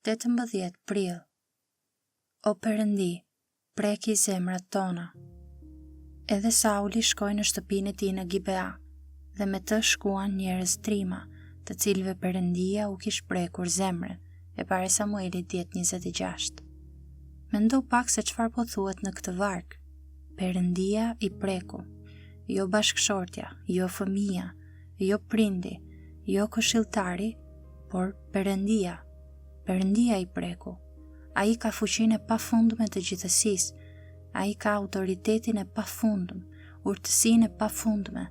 18 prill. O Perëndi, preki zemrat tona. Edhe Sauli shkoi në shtëpinë e tij në Gibea, dhe me të shkuan njerëz trima, të cilëve Perëndia u kishte prekur zemrën, e pare Samuelit 10:26. Mendo pak se çfarë po thuhet në këtë varg. Perëndia i preku, jo bashkëshortja, jo fëmia, jo prindi, jo këshilltari, por Perëndia. Perëndia i preku. Ai ka fuqinë e pafundme të gjithësisë. Ai ka autoritetin e pafundëm, urtësinë e pafundme,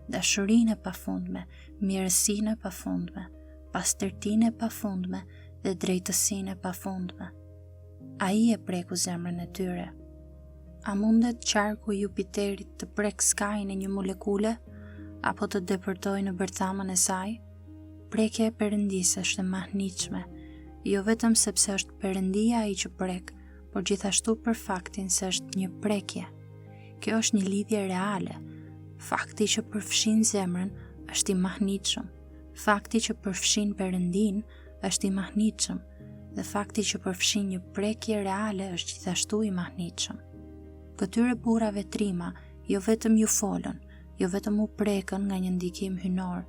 dashurinë e pafundme, mirësinë e pafundme, pastërtinë e pafundme dhe drejtësinë e pafundme. Ai e preku zemrën e tyre. A mundet qarku i Jupiterit të prek skajin e një molekule, apo të depërtojë në bërthamën e saj? Prekja e Perëndisë është e mahnitshme, jo vetëm sepse është Perëndia ai që prek, por gjithashtu për faktin se është një prekje. Kjo është një lidhje reale. Fakti që përfshin zemrën është i mahnitshëm. Fakti që përfshin Perëndin është i mahnitshëm, dhe fakti që përfshin një prekje reale është gjithashtu i mahnitshëm. Këtyre burrave trima jo vetëm ju folën, jo vetëm u prekën nga një ndikim hynor,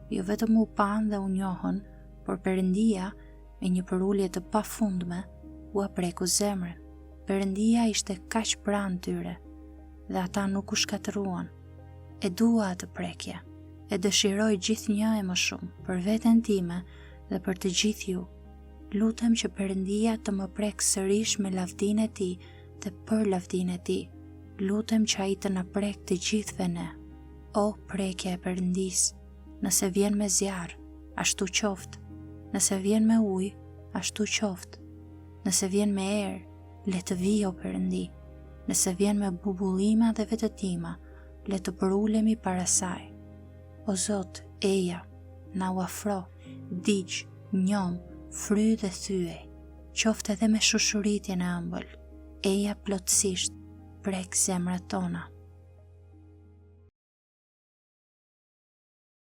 jo vetëm u pan dhe u njohën, por Perëndia me një përulje të pafundme u preku zemrën. Perëndia ishte kaq pranë tyre, dhe ata nuk u shkatëruan. E dua atë prekje, e dëshiroj gjithnjë e më shumë, për veten time dhe për të gjithë ju. Lutem që Perëndia të më prek sërish me lavdinë e tij dhe për lavdinë e tij. Lutem që ai të na prek të gjithëve ne. O prekja e Perëndisë, nëse vjen me zjarr, ashtu qoftë. Nëse vjen me ujë, ashtu qoftë. Nëse vjen me erë, le të vijë o Perëndi. Nëse vjen me bubullima dhe vetëtima, le të përulemi para saj. O Zot, eja, na u afro, digj, njom, fry dhe thyej. Qoftë edhe me shushuritjen e ëmbël. Eja plotësisht, prek zemrat tona.